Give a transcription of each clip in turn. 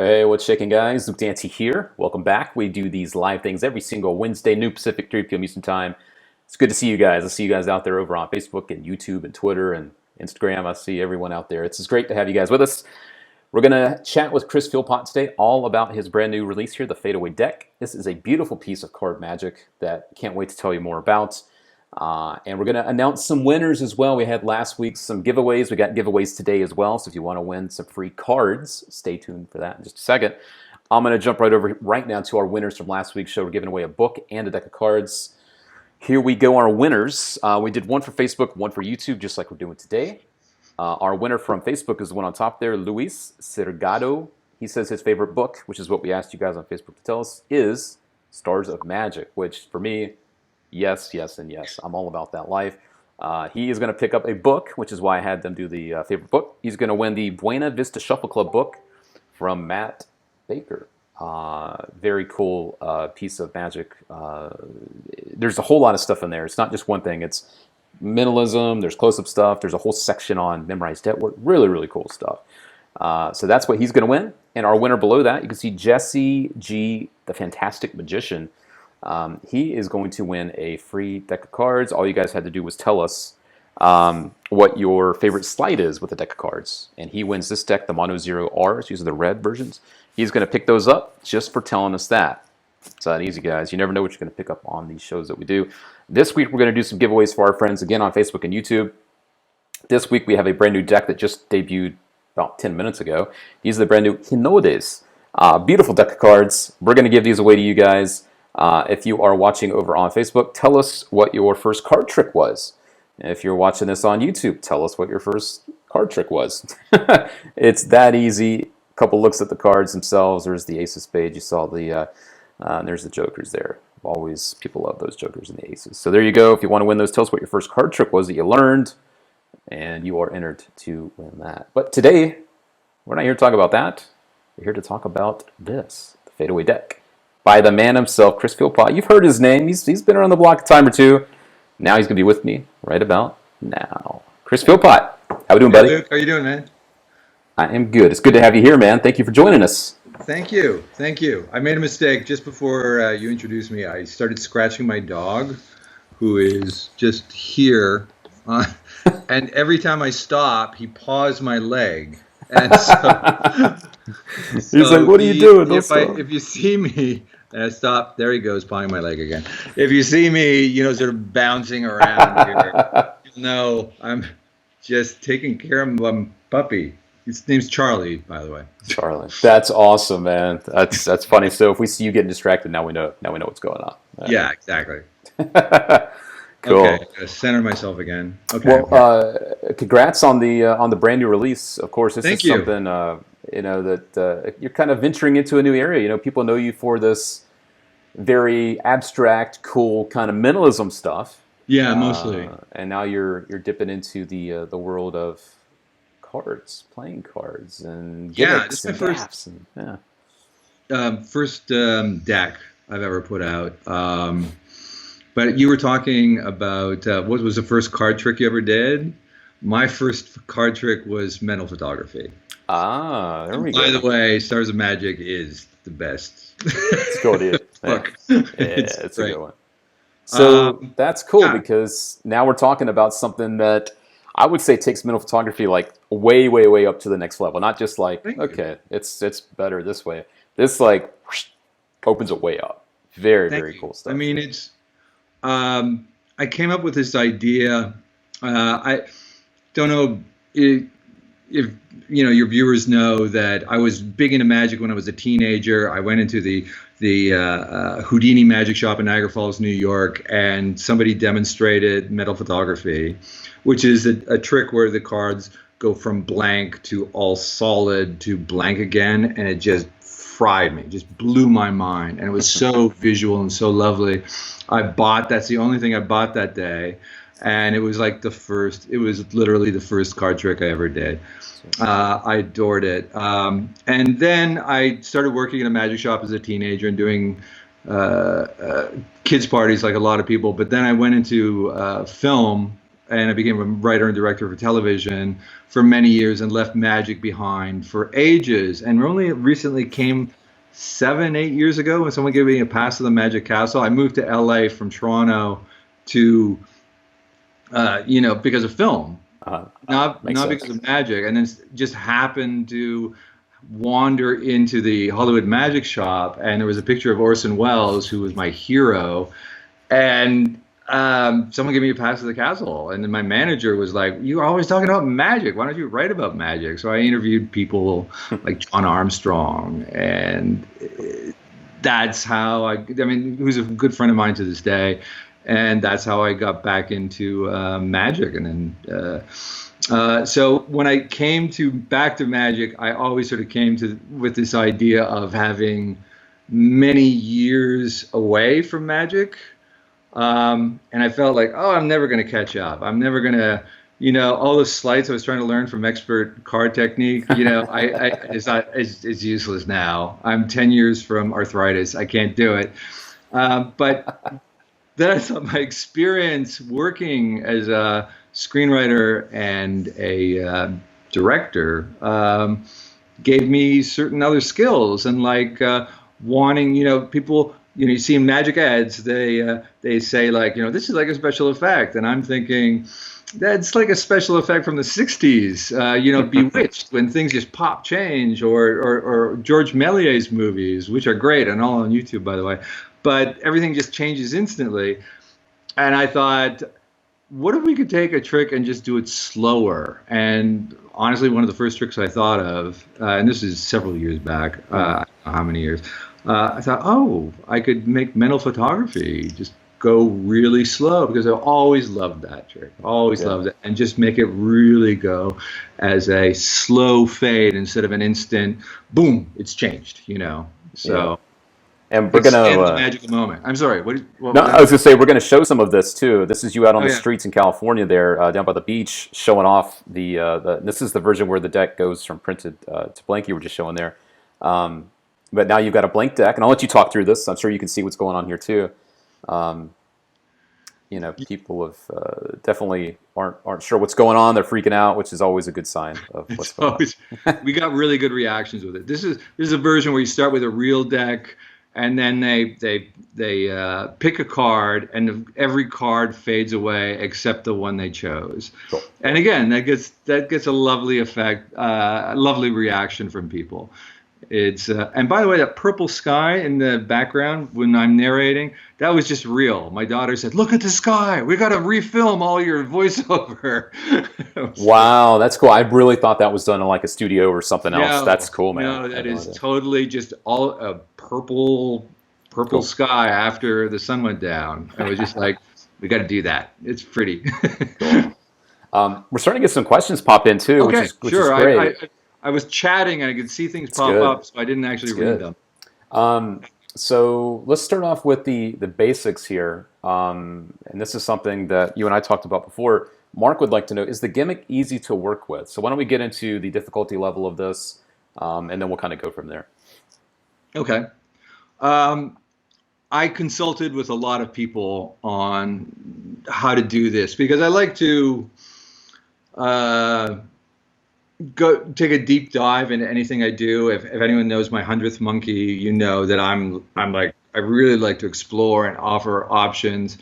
Hey, what's shaking, guys? Luke Dante here. Welcome back. We do these live things every single Wednesday, noon Pacific, 3 p.m. Eastern Time. It's good to see you guys. I see you guys out there over on Facebook and YouTube and Twitter and Instagram. I see everyone out there. It's just great to have you guys with us. We're going to chat with Chris Philpott today all about his brand new release here, the Fadeaway deck. This is a beautiful piece of card magic that I can't wait to tell you more about. And we're going to announce some winners as well. We had last week some giveaways. We got giveaways today as well. So if you want to win some free cards, stay tuned for that in just a second. I'm going to jump right now to our winners from last week's show. We're giving away a book and a deck of cards. Here we go, our winners. We did one for Facebook, one for YouTube, just like we're doing today. Our winner from Facebook is the one on top there, Luis Sergado. He says his favorite book, which is what we asked you guys on Facebook to tell us, is Stars of Magic, which for me, yes, yes, and yes. I'm all about that life. He is going to pick up a book, which is why I had them do the favorite book. He's going to win the Buena Vista Shuffle Club book from Matt Baker. Very cool piece of magic. There's a whole lot of stuff in there. It's not just one thing. It's minimalism. There's close-up stuff. There's a whole section on memorized debt work. Really, really cool stuff. So that's what he's going to win. And our winner below that, you can see Jesse G, the Fantastic Magician. He is going to win a free deck of cards. All you guys had to do was tell us what your favorite slide is with the deck of cards. And he wins this deck, the Mono Zero R's. These are the red versions. He's going to pick those up just for telling us that. It's that easy, guys. You never know what you're going to pick up on these shows that we do. This week, we're going to do some giveaways for our friends, again, on Facebook and YouTube. This week, we have a brand new deck that just debuted about 10 minutes ago. These are the brand new Hinodes. Beautiful deck of cards. We're going to give these away to you guys. If you are watching over on Facebook, tell us what your first card trick was. If you're watching this on YouTube, tell us what your first card trick was. It's that easy. A couple looks at the cards themselves. There's the Ace of Spades. You saw the, there's the Jokers there. Always, people love those Jokers and the Aces. So there you go. If you want to win those, tell us what your first card trick was that you learned, and you are entered to win that. But today, we're not here to talk about that. We're here to talk about this, the Fadeaway deck, by the man himself, Chris Philpott. You've heard his name. He's been around the block a time or two. Now he's going to be with me right about now. Chris Philpott, how we doing, buddy? Luke, how you doing, man? I am good. It's good to have you here, man. Thank you for joining us. Thank you. Thank you. I made a mistake just before you introduced me. I started scratching my dog, who is just here. And every time I stop, he paws my leg. And so, he's like, what are you doing? If you see me, and I stop, there he goes, pawing my leg again. If you see me, sort of bouncing around here, no, I'm just taking care of my puppy. His name's Charlie, by the way. Charlie, that's awesome, man. That's funny. So if we see you getting distracted, now we know what's going on. Yeah, exactly. Cool. Okay, gotta center myself again. Okay. Well, congrats on the brand new release. Of course, this Thank is you. something that you're kind of venturing into a new area. People know you for this very abstract, cool kind of minimalism stuff. Yeah, mostly. And now you're dipping into the world of cards, playing cards, and gimmicks and gaffs. First deck I've ever put out. But you were talking about what was the first card trick you ever did? My first card trick was mental photography. There we go. By the way, Stars of Magic is the best. Let's go, dude. Book. Yeah, it's a good one. So that's cool because now we're talking about something that I would say takes mental photography like way, way, way up to the next level. Not just like, okay, it's better this way. This like opens it way up. Very cool stuff. I mean, it's I came up with this idea. I don't know if your viewers know that I was big into magic when I was a teenager. I went into the Houdini magic shop in Niagara Falls, New York, and somebody demonstrated metal photography, which is a trick where the cards go from blank to all solid to blank again, and it just fried me, just blew my mind, and it was so visual and so lovely. That's the only thing I bought that day, and it was like it was literally the first card trick I ever did. I adored it. And then I started working in a magic shop as a teenager and doing kids parties like a lot of people. But then I went into film and I became a writer and director for television for many years and left magic behind for ages. And only recently came 7, 8 years ago when someone gave me a pass to the Magic Castle. I moved to LA from Toronto to, because of film, not Makes sense. because of magic. And then just happened to wander into the Hollywood Magic Shop, and there was a picture of Orson Welles, who was my hero, and someone gave me a pass to the castle. And then my manager was like, "You're always talking about magic. Why don't you write about magic?" So I interviewed people like John Armstrong, and that's how who's a good friend of mine to this day, and that's how I got back into magic. And then so when I came back to magic, I always sort of came with this idea of having many years away from magic. And I felt like, oh, I'm never going to catch up. I'm never going to, all the sleights I was trying to learn from expert card technique, it's useless now. I'm 10 years from arthritis. I can't do it. But then I thought my experience working as a screenwriter and a director gave me certain other skills, and like wanting, people, you see in magic ads, they say like, this is like a special effect, and I'm thinking that's like a special effect from the 60s, Bewitched, when things just pop change, or George Méliès's movies, which are great and all on YouTube, by the way, but everything just changes instantly. And I thought, what if we could take a trick and just do it slower? And honestly, one of the first tricks I thought of, and this is several years back, I don't know how many years, I thought, I could make mental photography just go really slow, because I always loved that trick, always loved it, and just make it really go as a slow fade instead of an instant, boom, it's changed, so. Yeah. And we're gonna the magical moment. I'm sorry. What I was gonna say we're gonna show some of this too. This is you out on the streets in California, there down by the beach, showing off the. This is the version where the deck goes from printed to blank. You were just showing there, but now you've got a blank deck, and I'll let you talk through this. I'm sure you can see what's going on here too. People have definitely aren't sure what's going on. They're freaking out, which is always a good sign of what's going on. We got really good reactions with it. This is a version where you start with a real deck. And then they pick a card, and every card fades away except the one they chose. Cool. And again, that gets a lovely effect, a lovely reaction from people. It's and by the way, that purple sky in the background when I'm narrating, that was just real. My daughter said, "Look at the sky. We got to refilm all your voiceover." Wow, that's cool. I really thought that was done in like a studio or something else. That's cool, man. No, that is totally just all a purple sky after the sun went down. I was just like, we got to do that. It's pretty. Cool. We're starting to get some questions pop in too, which is great. I was chatting and I could see things pop up, so I didn't actually read them. So let's start off with the basics here. And this is something that you and I talked about before. Mark would like to know, is the gimmick easy to work with? So why don't we get into the difficulty level of this, and then we'll kind of go from there. Okay. I consulted with a lot of people on how to do this, because I like to go take a deep dive into anything I do. If anyone knows my 100th monkey, you know that I'm like, I really like to explore and offer options.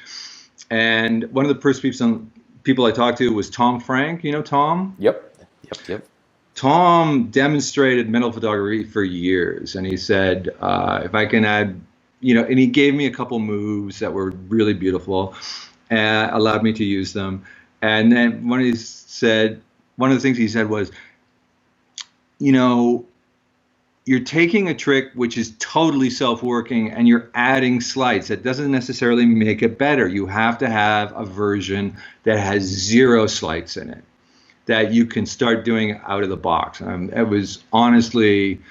And one of the first people I talked to was Tom Frank. You know Tom? Yep. Tom demonstrated mental photography for years, and he said, if I can add, and he gave me a couple moves that were really beautiful, and allowed me to use them. And then one of the things he said was, you're taking a trick which is totally self-working and you're adding sleights. That doesn't necessarily make it better. You have to have a version that has 0 sleights in it, that you can start doing out of the box. It was honestly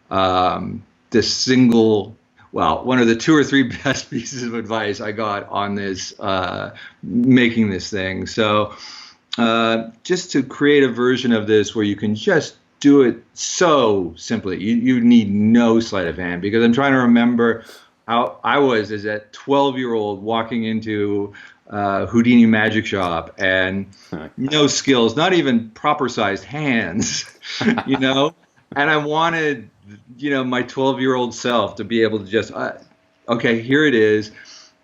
one of the 2 or 3 best pieces of advice I got on this, making this thing. So just to create a version of this where you can just do it so simply. You need no sleight of hand, because I'm trying to remember how I was as a 12-year-old walking into Houdini magic shop and no skills, not even proper sized hands, you know. And I wanted, my 12-year-old self to be able to just, okay, here it is,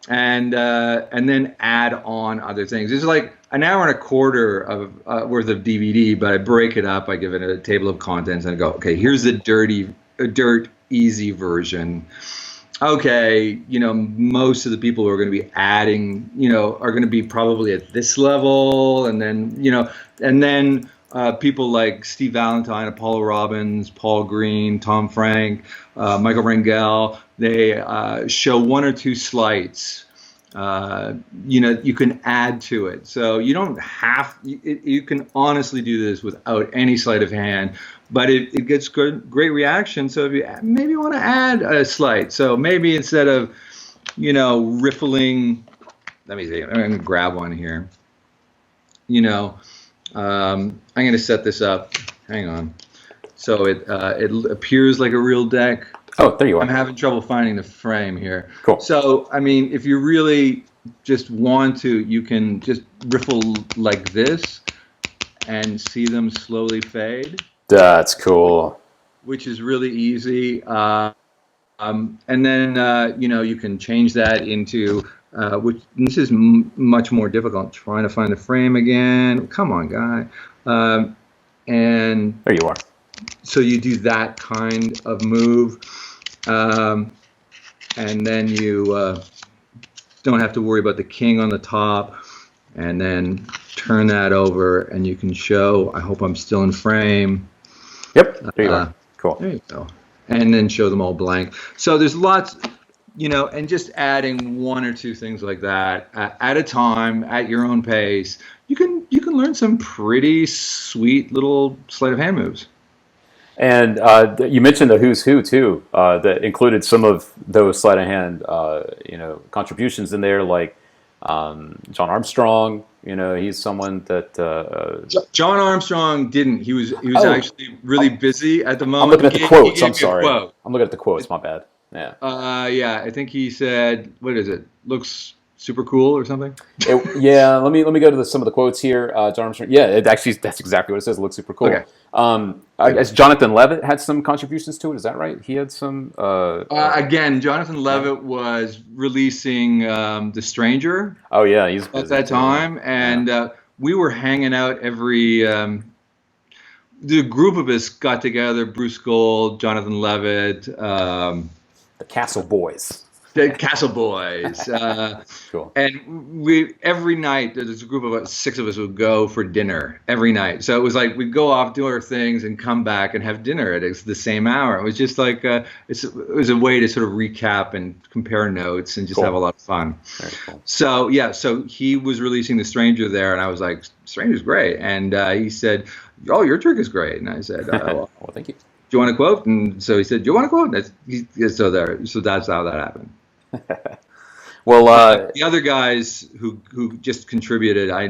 and then add on other things. It's like an hour and a quarter of worth of DVD, but I break it up. I give it a table of contents and I go, okay, here's the dirt easy version. Okay, most of the people who are going to be adding, are going to be probably at this level, and then people like Steve Valentine, Apollo Robbins, Paul Green, Tom Frank, Michael Rangel, they show one or two slights. You can add to it. So you don't have, you can honestly do this without any sleight of hand, but it gets great reaction. So if you maybe want to add a sleight, so maybe instead of, riffling, let me see, I'm going to grab one here. I'm going to set this up. Hang on. So it appears like a real deck. Oh, there you are. I'm having trouble finding the frame here. Cool. So, I mean, if you really just want to, you can just riffle like this and see them slowly fade. That's cool. Which is really easy. And then, you can change that into, which this is much more difficult. Trying to find the frame again. Come on, guy. And there you are. So you do that kind of move. And then you don't have to worry about the king on the top, and then turn that over and you can show, I hope I'm still in frame. Yep, there you are. Cool. There you go. And then show them all blank. So there's lots, and just adding one or two things like that at a time, at your own pace, you can learn some pretty sweet little sleight of hand moves. And you mentioned the who's who too, that included some of those sleight of hand, contributions in there, like John Armstrong. He's someone that John Armstrong didn't. He was actually really busy at the moment. I'm looking at the quotes. I'm sorry. I'm looking at the quotes. My bad. Yeah. Yeah. I think he said, "What is it? Looks super cool" or something. Yeah. Let me go to some of the quotes here. John Armstrong. Yeah. That's exactly what it says. It looks super cool. Okay. I guess Jonathan Levitt had some contributions to it. Is that right? He had some. Again, Jonathan Levitt was releasing The Stranger. Oh yeah, he's at that time, and we were hanging out every. The group of us got together: Bruce Gold, Jonathan Levitt, the Castle Boys. The Castle Boys. Cool. And we every night there's a group of about 6 of us would go for dinner every night. So it was like we'd go off, do our things, and come back and have dinner at the same hour. It was just like it was a way to sort of recap and compare notes and just have a lot of fun. Very cool. So yeah, so he was releasing The Stranger there, and I was like, "Stranger's great," and he said, "Oh, your trick is great," and I said, "Well, thank you. Do you want a quote?" And so he said, "Do you want a quote?" So that's how that happened. Well, the other guys who just contributed, I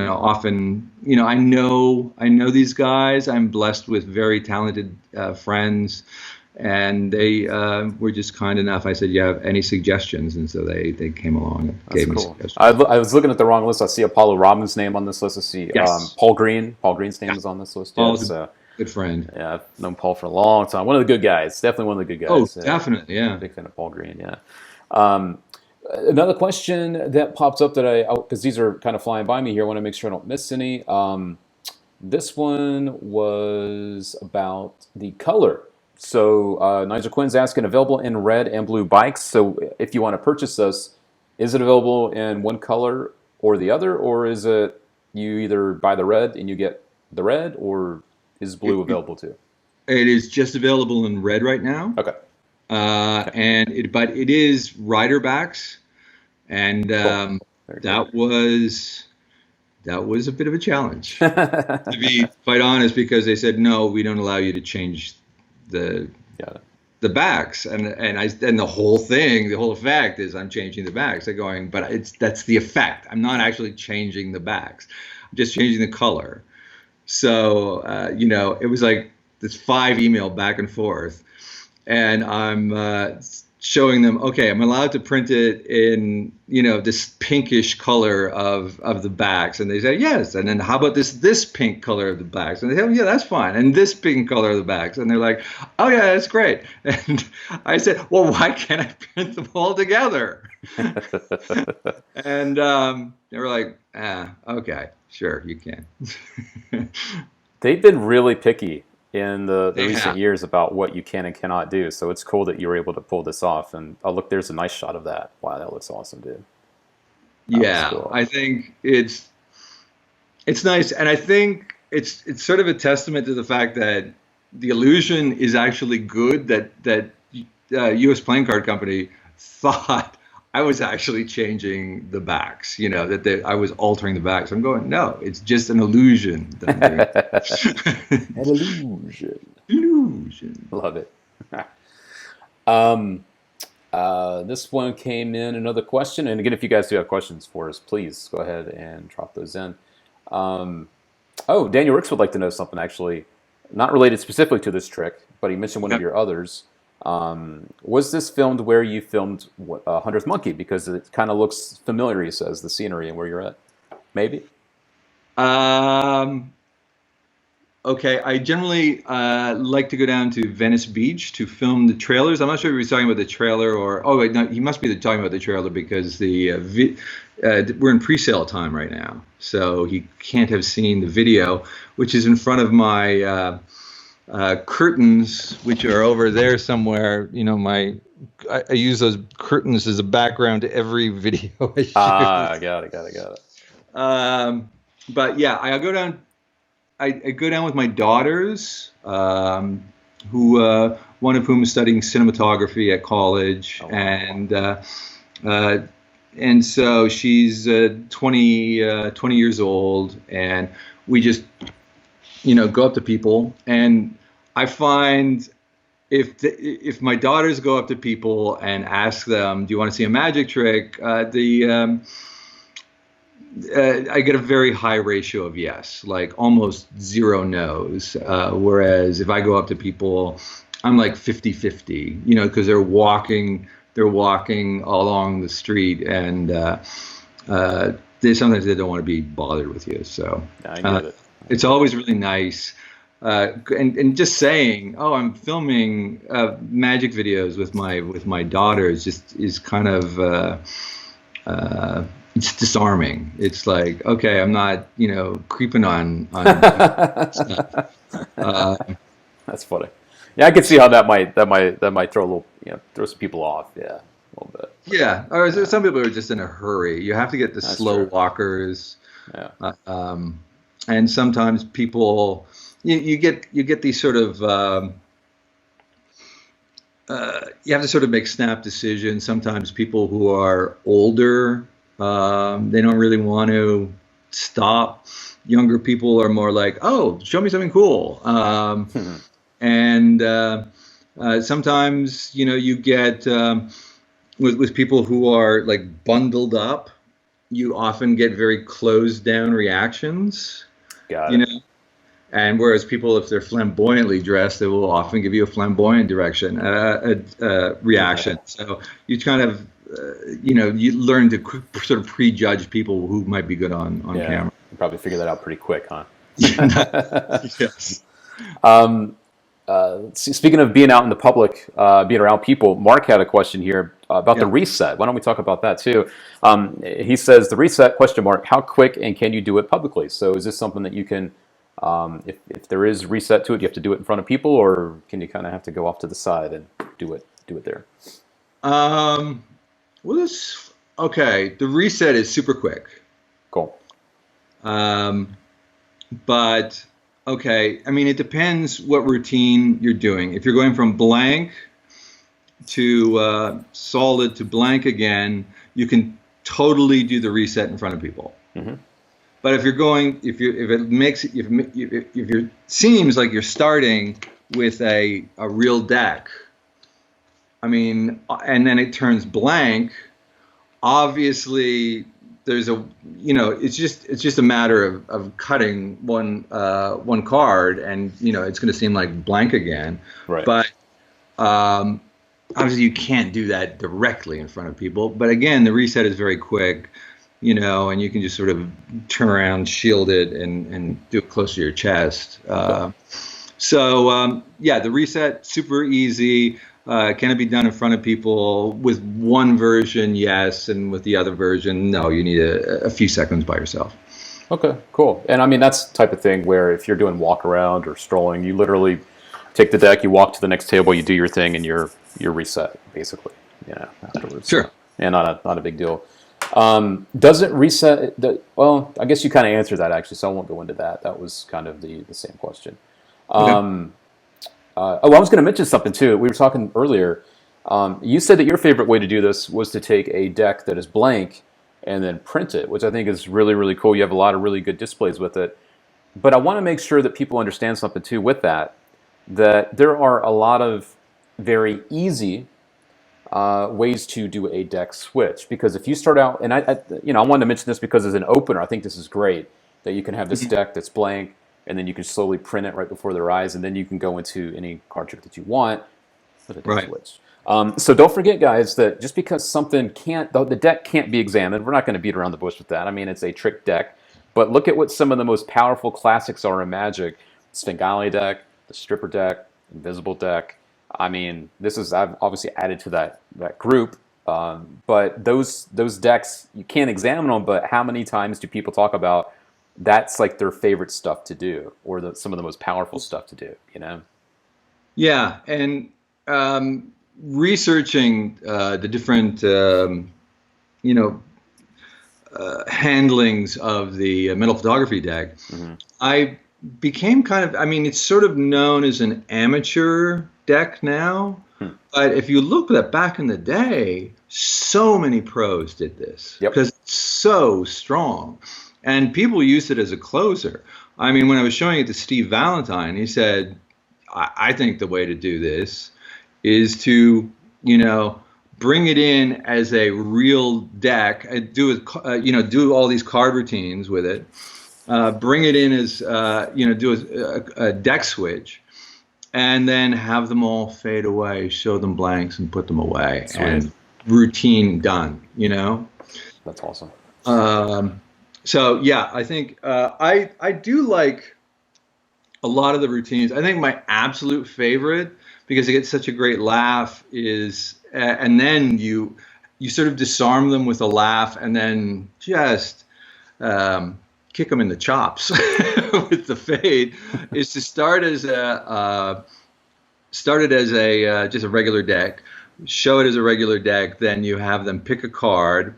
often, I know these guys. I'm blessed with very talented friends, and they were just kind enough. I said, "You have any suggestions?" And so they came along and gave me suggestions. I was looking at the wrong list. I see Apollo Robbins' name on this list. I see Paul Green. Paul Green's name is on this list. Paul's a good friend. Yeah, I've known Paul for a long time. One of the good guys. Definitely one of the good guys. Oh, definitely. Yeah. Big fan of Paul Green. Yeah. Another question that pops up that because these are kind of flying by me here, I want to make sure I don't miss any. This one was about the color. So Nigel Quinn's asking, available in red and blue bikes. So if you want to purchase this, is it available in one color or the other, or is it you either buy the red and you get the red, or is blue available too? It is just available in red right now. Okay. But it is rider backs, and cool. that was a bit of a challenge, to be quite honest, because they said no, we don't allow you to change the backs, and the whole thing, the whole effect is I'm changing the backs. They're going, but that's the effect. I'm not actually changing the backs. I'm just changing the color. So it was like this 5 email back and forth. And I'm showing them, okay, I'm allowed to print it in, this pinkish color of the backs. And they say, yes. And then how about this pink color of the backs? And they say, oh, yeah, that's fine. And this pink color of the backs. And they're like, oh, yeah, that's great. And I said, well, why can't I print them all together? And they were like, okay, sure, you can. They've been really picky in the They recent have. years about what you can and cannot do. So it's cool that you were able to pull this off. And oh, look, there's a nice shot of that. Wow, that looks awesome, dude. That looks Yeah, cool. I think it's nice, and I think it's sort of a testament to the fact that the illusion is actually good. That U.S. playing card company thought I was actually changing the backs. I was altering the backs. I'm going, no, it's just an illusion. An illusion. Illusion. Love it. This one came in, another question. And again, if you guys do have questions for us, please go ahead and drop those in. Daniel Ricks would like to know something, actually, not related specifically to this trick, but he mentioned one of your others. Was this filmed where you filmed 100th Monkey? Because it kind of looks familiar, he says, the scenery and where you're at. Maybe? Okay, I generally like to go down to Venice Beach to film the trailers. I'm not sure if he was talking about the trailer or... Oh, wait, no, he must be talking about the trailer because we're in pre-sale time right now. So he can't have seen the video, which is in front of my curtains, which are over there somewhere. I use those curtains as a background to every video I shoot. Got it. But yeah, I go down with my daughters, who one of whom is studying cinematography at college, Oh, wow. and so she's 20 years old, and we just go up to people, and I find if my daughters go up to people and ask them, "Do you want to see a magic trick?" I get a very high ratio of yes, like almost zero no's. Whereas if I go up to people, I'm like 50-50, because they're walking along the street, and sometimes they don't want to be bothered with you. So I get it. it's always really nice. And just saying, oh, I'm filming magic videos with my daughters is kind of it's disarming. It's like, okay, I'm not creeping on stuff. That's funny. Yeah, I can see how that might throw a little throw some people off. Yeah, a little bit. Yeah, or some people are just in a hurry. You have to get the That's slow true. walkers. Yeah. And sometimes people, you get these sort of you have to sort of make snap decisions. Sometimes people who are older, they don't really want to stop. Younger people are more like, oh, show me something cool. And sometimes you get with people who are like bundled up, you often get very closed down reactions. Got it. And whereas people, if they're flamboyantly dressed, they will often give you a flamboyant reaction. So you kind of, you learn to sort of prejudge people who might be good on camera. You probably figure that out pretty quick, huh? Yes. Speaking of being out in the public, being around people, Mark had a question here about the reset. Why don't we talk about that too? He says the reset, ? How quick and can you do it publicly? So is this something that you can, if there is reset to it, you have to do it in front of people, or can you kind of have to go off to the side and do it there? Okay. The reset is super quick. Cool. But okay, I mean, it depends what routine you're doing. If you're going from blank to solid to blank again, you can totally do the reset in front of people. Mm-hmm. But if it seems like you're starting with a real deck, I mean, and then it turns blank, obviously there's it's just a matter of cutting one card, and it's going to seem like blank again. Right. But obviously you can't do that directly in front of people, but again, the reset is very quick, and you can just sort of turn around, shield it, and do it close to your chest. Yeah, the reset, super easy. Can it be done in front of people? With one version, yes, and with the other version, no. You need a few seconds by yourself. Okay, cool. And I mean, that's the type of thing where if you're doing walk around or strolling, you literally take the deck, you walk to the next table, you do your thing, and you're reset basically. Afterwards. Sure. Yeah, not a big deal. Does it reset? Well, I guess you kind of answered that actually, so I won't go into that. That was kind of the same question. Okay. I was going to mention something too. We were talking earlier. You said that your favorite way to do this was to take a deck that is blank and then print it, which I think is really, really cool. You have a lot of really good displays with it. But I want to make sure that people understand something too with that there are a lot of very easy ways to do a deck switch. Because if you start out, and I wanted to mention this because as an opener, I think this is great that you can have this deck that's blank, and then you can slowly print it right before their eyes, and then you can go into any card trick that you want with a deck switch. So don't forget, guys, that just because something the deck can't be examined, we're not going to beat around the bush with that. I mean, it's a trick deck, but look at what some of the most powerful classics are in Magic: Svengali deck, the Stripper deck, Invisible deck. I mean, I've obviously added to that group, but those decks you can't examine them. But how many times do people talk about that's like their favorite stuff to do, or some of the most powerful stuff to do? Yeah, and researching the different handlings of the metal photography deck, I became it's sort of known as an amateur deck now. But if you look at back in the day, so many pros did this because it's so strong. And people used it as a closer. I mean, when I was showing it to Steve Valentine, he said, I think the way to do this is to, bring it in as a real deck, do all these card routines with it, bring it in as, do a deck switch, and then have them all fade away, show them blanks, and put them away. Sweet. And routine done, That's awesome. So yeah, I think I do like a lot of the routines. I think my absolute favorite, because it gets such a great laugh, is and then you sort of disarm them with a laugh, and then just kick them in the chops with the fade. Is to start it as just a regular deck, show it as a regular deck, then you have them pick a card,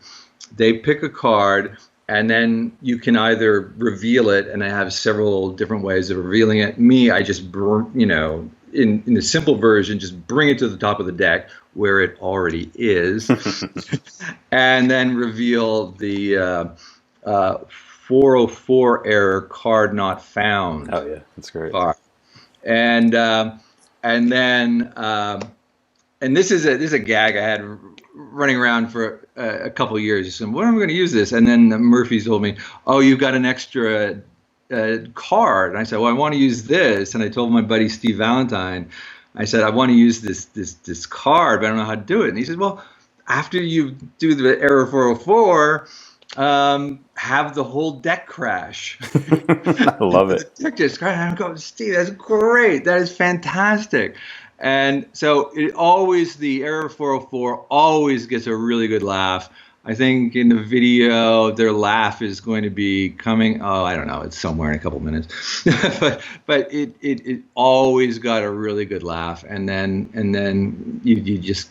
they pick a card. And then you can either reveal it, and I have several different ways of revealing it. Me, I just, in the simple version, just bring it to the top of the deck where it already is, and then reveal the 404 error card not found. Oh yeah, that's great. Card. And then this is a gag I had running around for a couple of years. He said, "When am I going to use this?" And then Murphy told me, "Oh, you've got an extra card." And I said, "Well, I want to use this." And I told my buddy Steve Valentine, I said, "I want to use this card, but I don't know how to do it." And he said, "Well, after you do the error 404, have the whole deck crash." I love it. The deck just crashed. I'm going, "Steve, that's great. That is fantastic." And so the error 404 always gets a really good laugh. I think in the video, their laugh is going to be coming. Oh, I don't know. It's somewhere in a couple minutes, but it always got a really good laugh. And then you just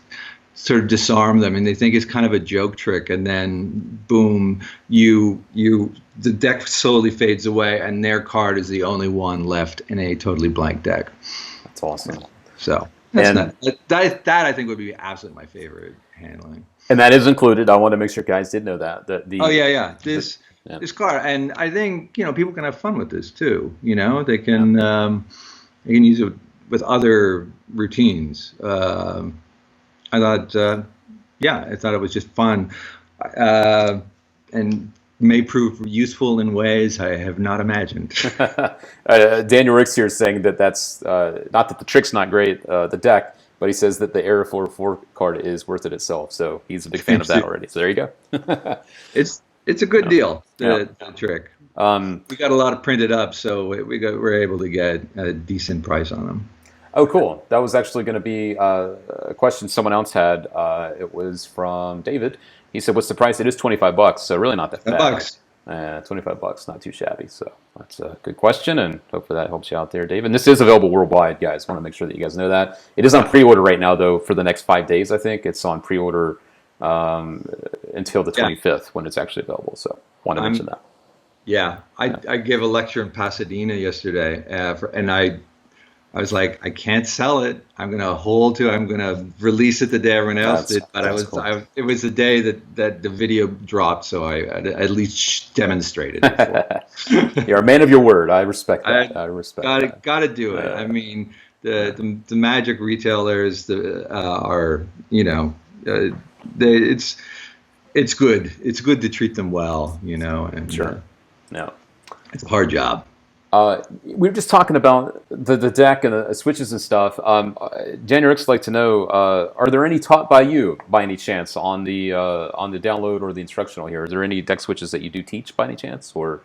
sort of disarm them, and they think it's kind of a joke trick. And then boom, the deck slowly fades away, and their card is the only one left in a totally blank deck. That's awesome. So that I think would be absolutely my favorite handling. And that is included. I want to make sure guys did know that. This card, and I think people can have fun with this too. They can use it with other routines. I thought it was just fun, and may prove useful in ways I have not imagined. Daniel Ricks here is saying that's not that the trick's not great, the deck, but he says that the Era 4 card is worth it itself. So he's a big fan of that already. So there you go. It's a good deal. The trick. We got a lot of printed up, so we're able to get a decent price on them. Oh, cool. That was actually going to be a question someone else had. It was from David. He said, "What's the price?" It is $25, so really not that bad. $10. $25, not too shabby. So that's a good question, and hopefully that helps you out there, Dave. And this is available worldwide, guys. Want to make sure that you guys know that. It is on pre-order right now, though, for the next 5 days, I think. It's on pre-order until the 25th when it's actually available. So want to mention that. Yeah. I gave a lecture in Pasadena yesterday, and I was like, I can't sell it. I'm going to release it the day everyone else did. But it was the day that the video dropped, so I at least demonstrated it. You're a man of your word. I respect that. I respect that. Got to do it. I mean, the magic retailers are, it's good. It's good to treat them well, And, sure. No. It's a hard job. We were just talking about the deck and the switches and stuff. Jan Ricks would like to know: are there any taught by you, by any chance, on the download or the instructional here? Is there any deck switches that you do teach by any chance, or?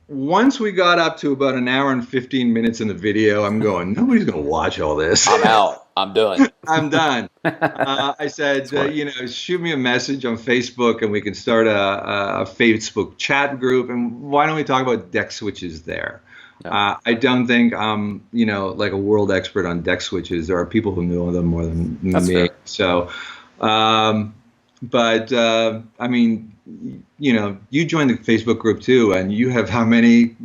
Once we got up to about an hour and 15 minutes in the video, I'm going, nobody's going to watch all this. I'm out. I'm done. I'm done. I said, shoot me a message on Facebook and we can start a Facebook chat group. And why don't we talk about deck switches there? Yeah. I don't think I'm, like a world expert on deck switches. There are people who know them more than That's me. Fair. So, I mean, you joined the Facebook group too, and you have how many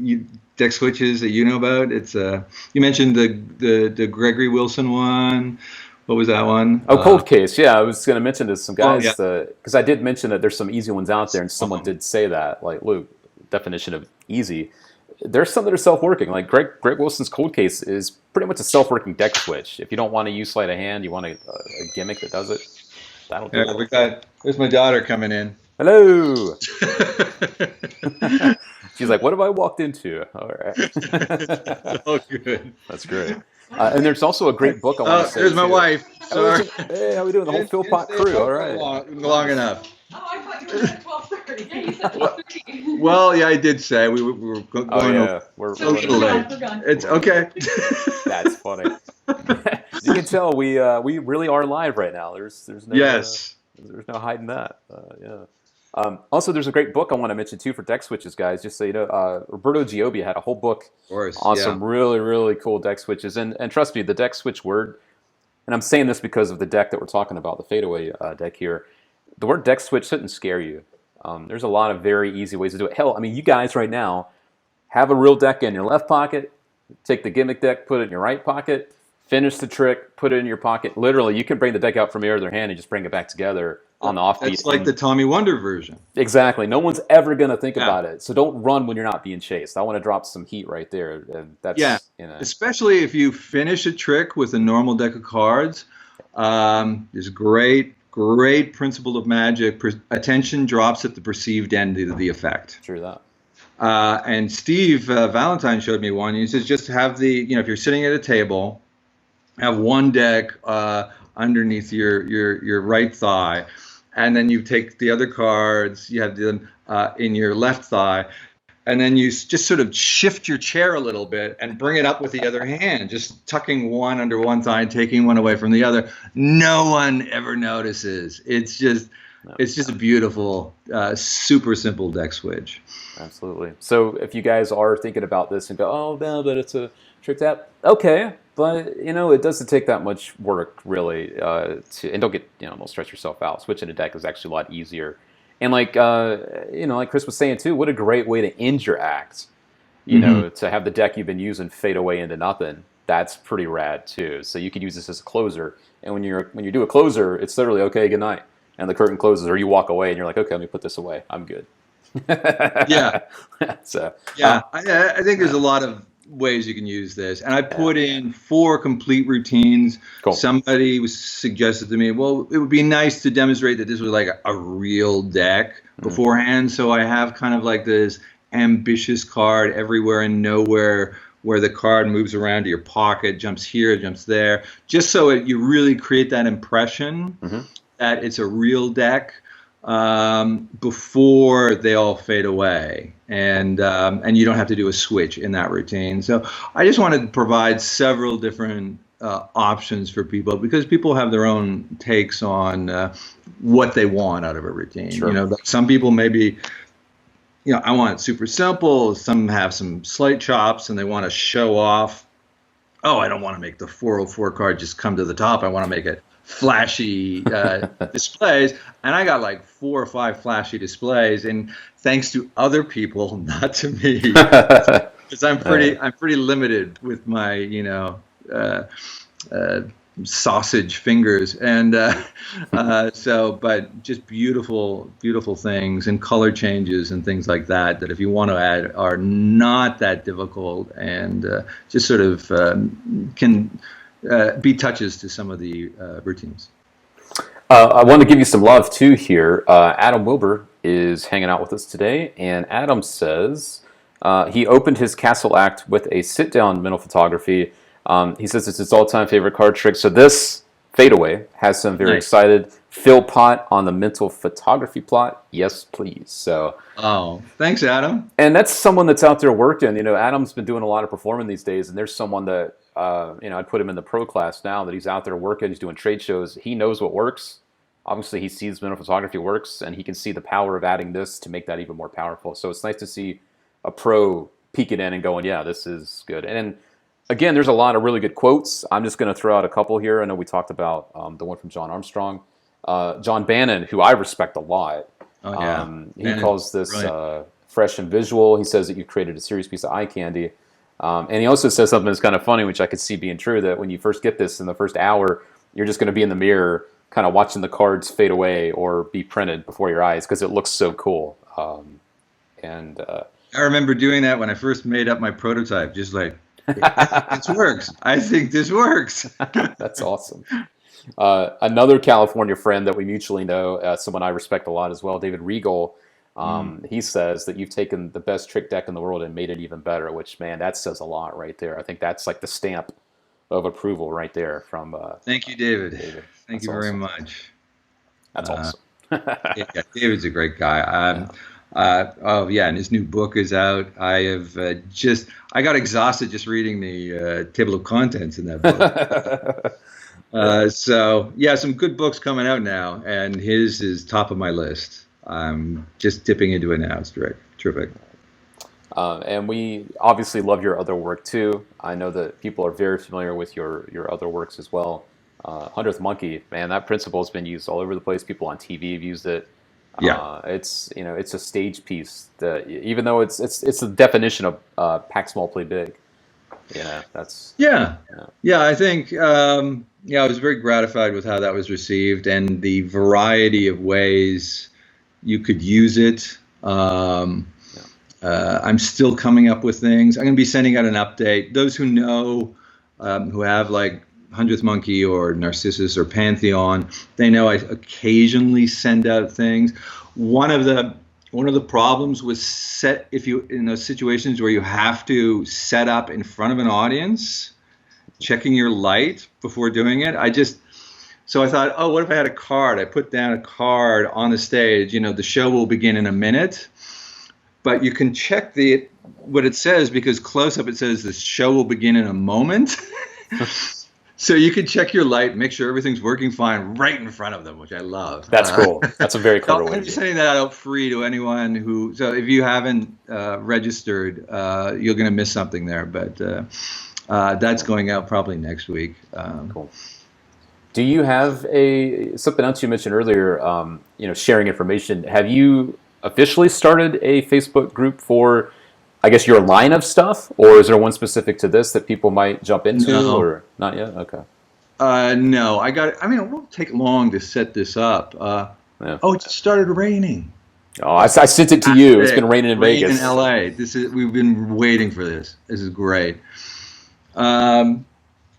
deck switches that you know about? It's you mentioned the Gregory Wilson one. What was that one? Oh, Cold Case. Yeah, I was going to mention to some guys because I did mention that there's some easy ones out there, and someone did say that. Like, Luke, definition of easy. There's some that are self-working. Like Greg Wilson's Cold Case is pretty much a self-working deck switch. If you don't want to use sleight of hand, you want a gimmick that does it. That'll do it. There's my daughter coming in. Hello. She's like, what have I walked into? All right. Oh, good. That's great. And there's also a great book I want to say. There's my wife. Sorry. Hey, how we doing? The whole Philpott crew. All right. Long enough. Oh, I thought you were at 12:30. Yeah, you said 12:30. Well, yeah, I did say we were going. Oh yeah, we're a little late. It's okay. That's funny. You can tell we really are live right now. There's no there's no hiding that. Yeah. Also, there's a great book I want to mention too for deck switches, guys. Just so you know, Roberto Giobbi had a whole book on some really, really cool deck switches. And trust me, the deck switch word, and I'm saying this because of the deck that we're talking about, the Fadeaway deck here. The word deck switch shouldn't scare you. There's a lot of very easy ways to do it. Hell, I mean, you guys right now have a real deck in your left pocket, take the gimmick deck, put it in your right pocket, finish the trick, put it in your pocket. Literally, you can bring the deck out from your other hand and just bring it back together on the offbeat. It's like the Tommy Wonder version. Exactly. No one's ever going to think about it. So don't run when you're not being chased. I want to drop some heat right there. And that's, especially if you finish a trick with a normal deck of cards. There's great principle of magic. Attention drops at the perceived end of the effect. True that. And Steve Valentine showed me one. He says just have if you're sitting at a table, have one deck underneath your right thigh, and then you take the other cards. You have them in your left thigh, and then you just sort of shift your chair a little bit and bring it up with the other hand, just tucking one under one thigh and taking one away from the other. No one ever notices. It's just a beautiful, super simple deck switch. Absolutely. So if you guys are thinking about this and go, oh, no, but it's a trick tap. Okay, but it doesn't take that much work really. And don't get don't stress yourself out. Switching a deck is actually a lot easier. And like Chris was saying too, what a great way to end your act. To have the deck you've been using fade away into nothing. That's pretty rad too. So you could use this as a closer. And when you do a closer, it's literally okay, good night. And the curtain closes, or you walk away, and you're like, okay, let me put this away. I'm good. Yeah. So I think there's a lot of ways you can use this, and I put in 4 complete routines. Cool. Somebody suggested to me, well, it would be nice to demonstrate that this was like a real deck beforehand. So I have kind of like this ambitious card everywhere and nowhere where the card moves around to your pocket, jumps here, jumps there, just so you really create that impression that it's a real deck before they all fade away, and you don't have to do a switch in that routine. So I just wanted to provide several different options for people, because people have their own takes on what they want out of a routine. Sure. You know, some people maybe, you know, I want it super simple. Some have some slight chops and they want to show off. Oh, I don't want to make the 404 card just come to the top. I want to make it flashy displays. And I got like 4 or 5 flashy displays, and thanks to other people, not to me, because I'm pretty limited with my, you know, sausage fingers, and but just beautiful things and color changes and things like that if you want to add are not that difficult, and just sort of can be touches to some of the routines. I want to give you some love too here. Adam Wilbur is hanging out with us today, and Adam says he opened his Castle Act with a sit-down mental photography. He says it's his all-time favorite card trick. So this Fadeaway has some very excited. Philpott on the mental photography plot. Yes, please. So. Oh, thanks, Adam. And that's someone that's out there working. You know, Adam's been doing a lot of performing these days, and there's someone that, you know, I'd put him in the pro class now, that he's out there working. He's doing trade shows. He knows what works. Obviously, he sees mental photography works, and he can see the power of adding this to make that even more powerful. So it's nice to see a pro peeking in and going, yeah, this is good. And again, there's a lot of really good quotes. I'm just going to throw out a couple here. I know we talked about the one from John Armstrong. John Bannon, who I respect a lot. Oh, yeah. He calls this fresh and visual. He says that you've created a serious piece of eye candy. And he also says something that's kind of funny, which I could see being true, that when you first get this in the first hour, you're just going to be in the mirror kind of watching the cards fade away or be printed before your eyes because it looks so cool. I remember doing that when I first made up my prototype, just like, this works. I think this works. That's awesome. Another California friend that we mutually know, someone I respect a lot as well, David Regal, he says that you've taken the best trick deck in the world and made it even better, which, man, that says a lot right there. I think that's like the stamp of approval right there from Thank you, David. Thank you very much. That's awesome. Yeah, David's a great guy. And his new book is out. I have I got exhausted just reading the table of contents in that book. So yeah, some good books coming out now, and his is top of my list. I'm just dipping into it now. It's terrific. And we obviously love your other work too. I know that people are very familiar with your other works as well. 100th Monkey, man, that principle has been used all over the place. People on TV have used it. Yeah, it's a stage piece that, even though it's the definition of pack small, play big. Yeah, that's yeah. I think I was very gratified with how that was received and the variety of ways you could use it. I'm still coming up with things. I'm going to be sending out an update. Those who know, who have like 100th Monkey or Narcissus or Pantheon, they know I occasionally send out things. One of the problems was in those situations where you have to set up in front of an audience, checking your light before doing it. So I thought, oh, what if I had a card? I put down a card on the stage. You know, the show will begin in a minute, but you can check what it says, because close up it says the show will begin in a moment. So you can check your light, make sure everything's working fine right in front of them, which I love. That's cool. That's a very clever way. I'm just sending that out free to anyone who. So if you haven't registered, you're going to miss something there. But that's going out probably next week. Cool. Do you have something else you mentioned earlier? Sharing information. Have you officially started a Facebook group for, I guess, your line of stuff, or is there one specific to this that people might jump into? No. Or not yet? Okay. No, it won't take long to set this up. Oh, it started raining. Oh, I sent it to you. It's been raining in Vegas. In LA. We've been waiting for this. This is great.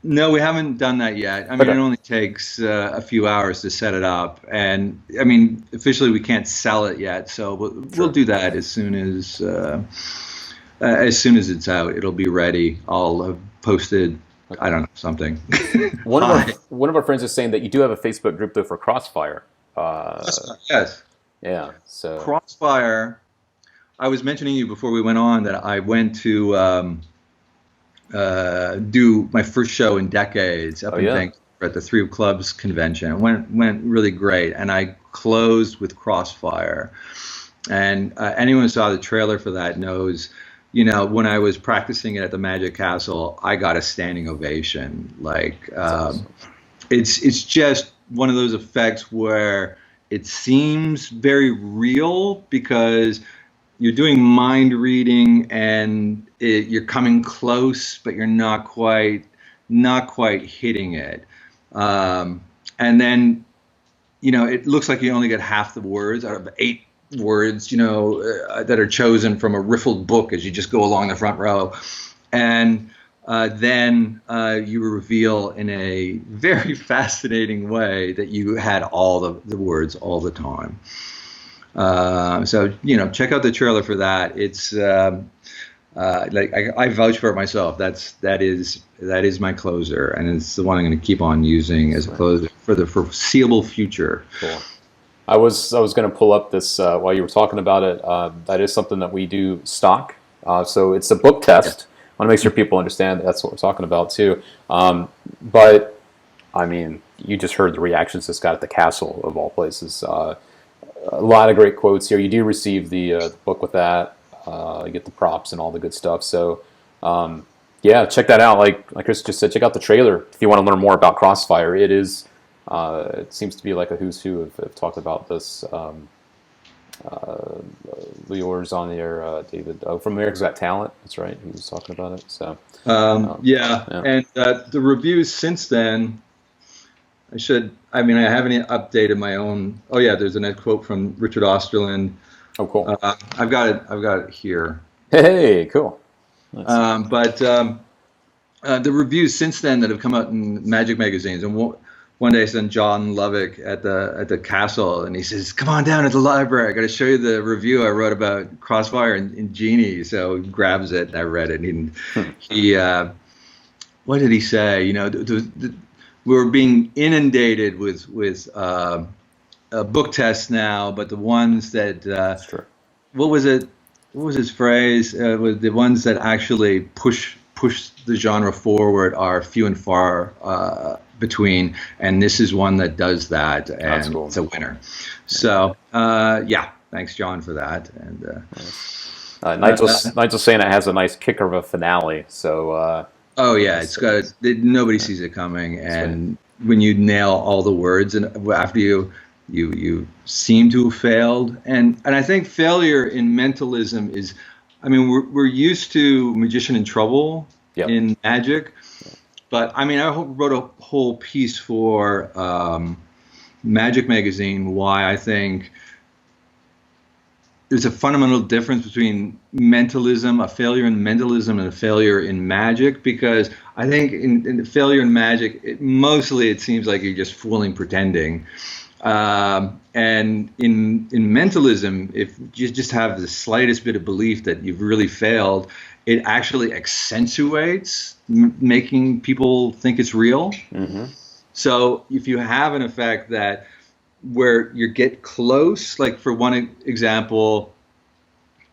No, we haven't done that yet. It only takes a few hours to set it up, and officially we can't sell it yet, so we'll do that as soon as as soon as it's out, it'll be ready. I'll have posted, I don't know, something. One of our friends is saying that you do have a Facebook group though for Crossfire. Yes. Yeah. So Crossfire. I was mentioning to you before we went on that I went to do my first show in decades up in Vancouver at the Three Clubs convention. It went really great, and I closed with Crossfire. And anyone who saw the trailer for that knows, when I was practicing it at the Magic Castle, I got a standing ovation. Like, awesome. It's just one of those effects where it seems very real because you're doing mind reading and you're coming close, but you're not quite hitting it. And then, it looks like you only get half the words out of 8 words, that are chosen from a riffled book as you just go along the front row. And then you reveal in a very fascinating way that you had all the words all the time. So check out the trailer for that. It's like I vouch for it myself. That is my closer, and it's the one I'm going to keep on using as a closer for the foreseeable future. Cool. I was going to pull up this while you were talking about it. That is something that we do stock. So it's a book test. I want to make sure people understand that's what we're talking about too. But I mean, you just heard the reactions this got at the castle of all places. A lot of great quotes here. You do receive the book with that. You get the props and all the good stuff. So yeah, check that out. Like Chris just said, check out the trailer if you want to learn more about Crossfire. It is. It seems to be like a who's who have talked about this. Lior's on there, David from America's Got Talent. That's right. He was talking about it. So yeah, and the reviews since then. I haven't updated my own. Oh yeah, there's a nice quote from Richard Osterland. Oh, cool. I've got it here. Hey, cool. Nice. But the reviews since then that have come out in Magic magazines, and one day I sent John Lovick at the castle, and he says, "Come on down to the library. I got to show you the review I wrote about Crossfire and Genie." So he grabs it, and I read it. And he what did he say? We're being inundated with book tests now, but the ones that That's true. What was it? What was his phrase? Was the ones that actually push the genre forward are few and far between, and this is one that does that, and cool. It's a winner. So yeah, thanks, John, for that. And Nigel's saying it has a nice kicker of a finale. So oh yeah, it's got nobody sees it coming, and when you nail all the words, and after you seem to have failed, and I think failure in mentalism is, I mean, we're used to Magician in Trouble in Magic, but I mean, I wrote a whole piece for Magic Magazine why I think there's a fundamental difference between mentalism, a failure in mentalism, and a failure in magic, because I think in the failure in magic, mostly it seems like you're just fooling, pretending. And in mentalism, if you just have the slightest bit of belief that you've really failed, it actually accentuates making people think it's real. Mm-hmm. So if you have an effect that where you get close, like for one example,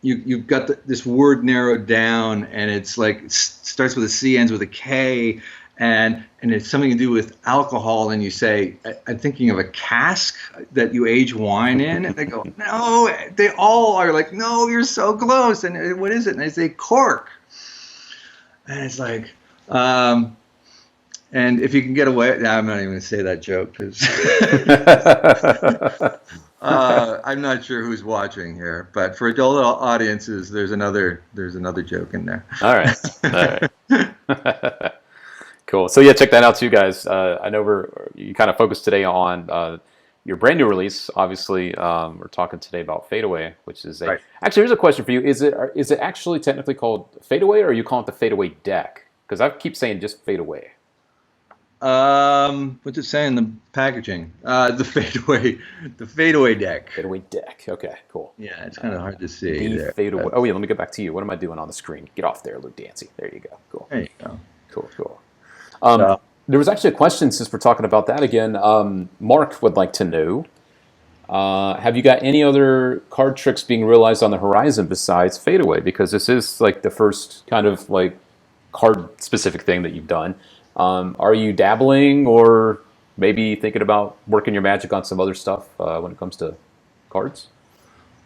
you've got this word narrowed down, and it's like it starts with a C, ends with a K, and it's something to do with alcohol, and you say, I'm thinking of a cask that you age wine in, and they go, no, they all are like, no, you're so close, and what is it? And I say cork, and it's like, and if you can get away, I'm not even going to say that joke because I'm not sure who's watching here. But for adult audiences, there's another joke in there. All right. Cool. So yeah, check that out too, guys. I know you kind of focused today on your brand new release. Obviously, we're talking today about Fadeaway, which is right. Actually, here's a question for you: Is it actually technically called Fadeaway, or are you calling it the Fadeaway deck? Because I keep saying just Fadeaway. What's it say in the packaging? The Fadeaway deck. Fadeaway deck. Okay, cool. Yeah, it's kind of hard to see The there. Fadeaway. Oh yeah, let me get back to you. What am I doing on the screen? Get off there, Luke Dancy. There you go. Cool. There you go. Cool. So- There was actually a question, since we're talking about that again. Mark would like to know, have you got any other card tricks being realized on the horizon besides Fadeaway? Because this is like the first kind of like card-specific thing that you've done. Are you dabbling or maybe thinking about working your magic on some other stuff when it comes to cards?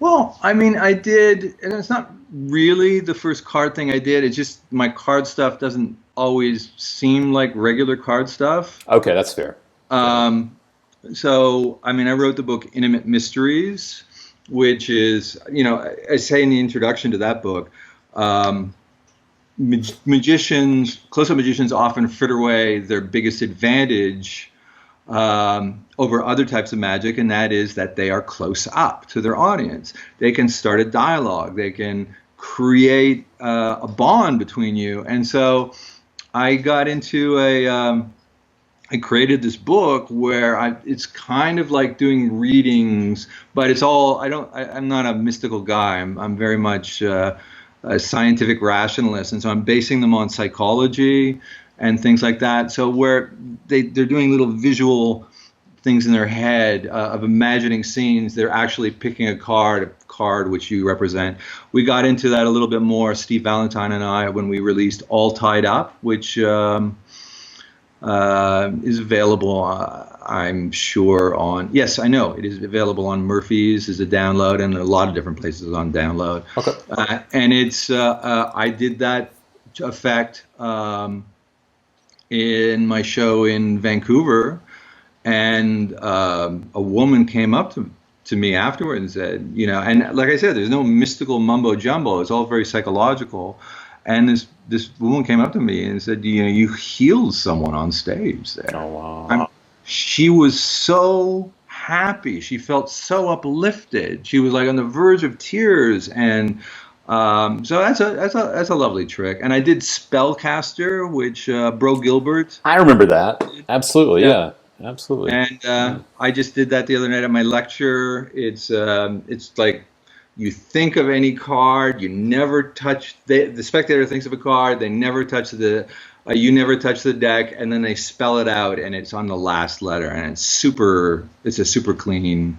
Well, I mean, I did, and it's not really the first card thing I did. It's just my card stuff doesn't always seem like regular card stuff. Okay, that's fair. So, I mean, I wrote the book Intimate Mysteries, which is, I say in the introduction to that book, magicians, close-up magicians often fritter away their biggest advantage over other types of magic, and that is that they are close up to their audience. They can start a dialogue. They can create a bond between you. And so I got into I created this book where it's kind of like doing readings, but it's all, I'm not a mystical guy. I'm very much a scientific rationalist. And so I'm basing them on psychology and things like that. So where they're doing little visual things in their head of imagining scenes, they're actually picking a card which you represent. We got into that a little bit more, Steve Valentine and I, when we released All Tied Up, which is available, I'm sure, yes, I know it is available on Murphy's as a download and a lot of different places on download. Okay. And it's I did that effect in my show in Vancouver, and a woman came up to me afterward and said, and like I said, there's no mystical mumbo jumbo. It's all very psychological. And this woman came up to me and said, you healed someone on stage there. Oh, wow. She was so happy. She felt so uplifted. She was like on the verge of tears. And so that's a lovely trick. And I did Spellcaster, which Bro Gilbert. I remember that. Absolutely, yeah. Absolutely. And I just did that the other night at my lecture. It's like, you think of any card, you never touch, the spectator thinks of a card, they never touch you never touch the deck, and then they spell it out, and it's on the last letter, and it's a super clean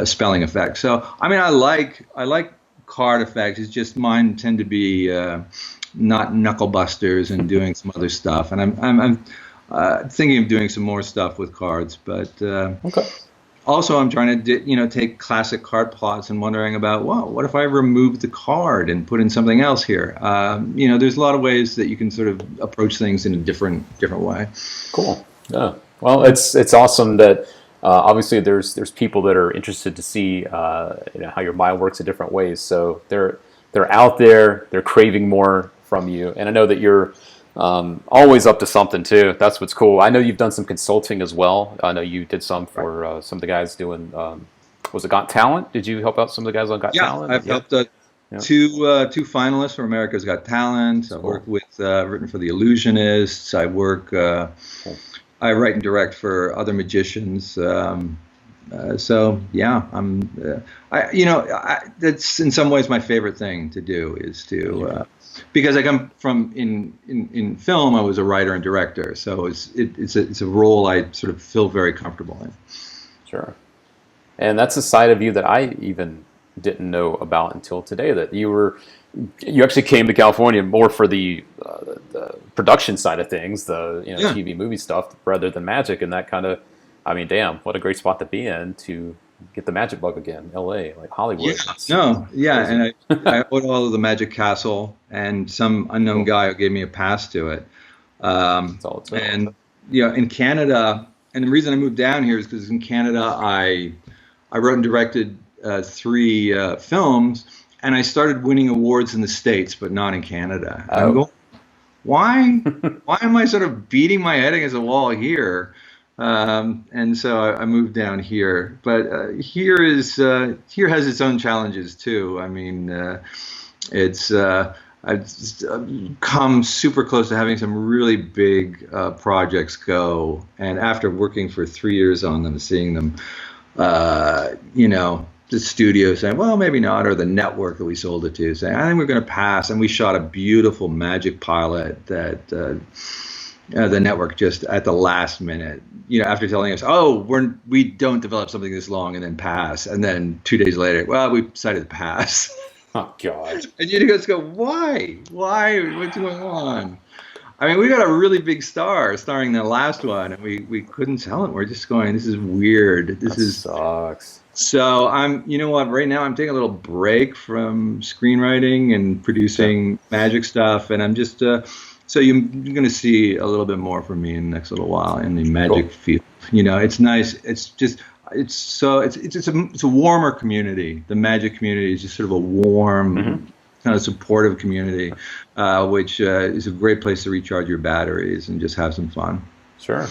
spelling effect. So, I mean, I like card effects. It's just mine tend to be not knuckle busters and doing some other stuff, and I'm thinking of doing some more stuff with cards, but okay. Also, I'm trying to take classic card plots and wondering about, well, what if I remove the card and put in something else here? There's a lot of ways that you can sort of approach things in a different way. Cool. Yeah. Well, it's awesome that obviously there's people that are interested to see how your mind works in different ways. So they're out there. They're craving more from you, and I know that you're always up to something too. That's what's cool. I know you've done some consulting as well. I know you did some for some of the guys doing. Was it Got Talent? Did you help out some of the guys on Got Talent? I've helped two finalists for America's Got Talent. I've worked with written for The Illusionists. I work. I write and direct for other magicians. So yeah, that's in some ways my favorite thing to do is to. Because I come from in film, I was a writer and director, so it's a role I sort of feel very comfortable in. Sure, and that's a side of you that I even didn't know about until today. That you actually came to California more for the production side of things, TV movie stuff, rather than magic, and that kind of, I mean, damn, what a great spot to be in to get the magic bug again. LA, like Hollywood. And I owed all of the Magic Castle, and some unknown guy who gave me a pass to it. That's all it's about. And in Canada, and the reason I moved down here is because in Canada I wrote and directed 3 films, and I started winning awards in the States, but not in Canada. I'm going, why am I sort of beating my head against a wall here? And so I moved down here, but here has its own challenges too. I mean, it's I've come super close to having some really big projects go. And after working for 3 years on them, seeing them, the studio saying, well, maybe not, or the network that we sold it to saying, I think we're going to pass. And we shot a beautiful magic pilot that the network just at the last minute, after telling us, oh, we don't develop something this long and then pass. And then 2 days later, well, we decided to pass. Oh, God. And you just go, why? What's going on? I mean, we got a really big star starring the last one, and we couldn't tell it. We're just going, this is weird. This sucks. So you know what? Right now, I'm taking a little break from screenwriting and producing magic stuff, and I'm just so you're going to see a little bit more from me in the next little while in the magic field. It's nice. It's just it's a warmer community. The magic community is just sort of a warm, kind of supportive community, which is a great place to recharge your batteries and just have some fun. Sure.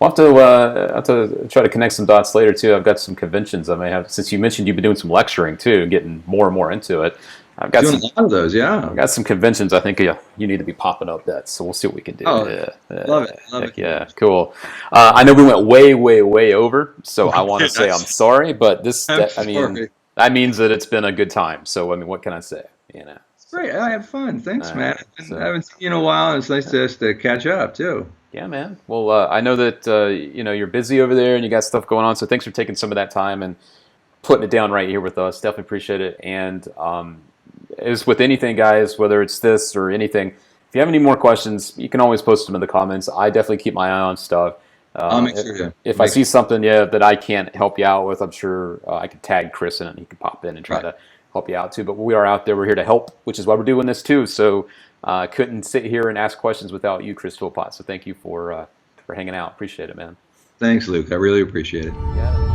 We'll have to try to connect some dots later too. I've got some conventions I may have, since you mentioned you've been doing some lecturing too, getting more and more into it. I've got doing a lot of those, yeah. I've got some conventions I think you need to be popping up at, so we'll see what we can do. Oh, yeah. love it. Yeah, cool. I know we went way over, so I want to say I'm sorry, but that means that it's been a good time. So what can I say? It's great. I had fun. Thanks, man. I haven't seen you in a while, and it's nice to catch up too. Yeah, man. Well, I know that you're busy over there and you got stuff going on, so thanks for taking some of that time and putting it down right here with us. Definitely appreciate it. And as with anything, guys, whether it's this or anything, if you have any more questions, you can always post them in the comments. I definitely keep my eye on stuff. I'll make sure. If I see something, that I can't help you out with, I'm sure I could tag Chris in it and he could pop in and try to help you out too. But we are out there. We're here to help, which is why we're doing this too. So couldn't sit here and ask questions without you, Chris Philpott. So thank you for hanging out. Appreciate it, man. Thanks, Luke. I really appreciate it. Yeah.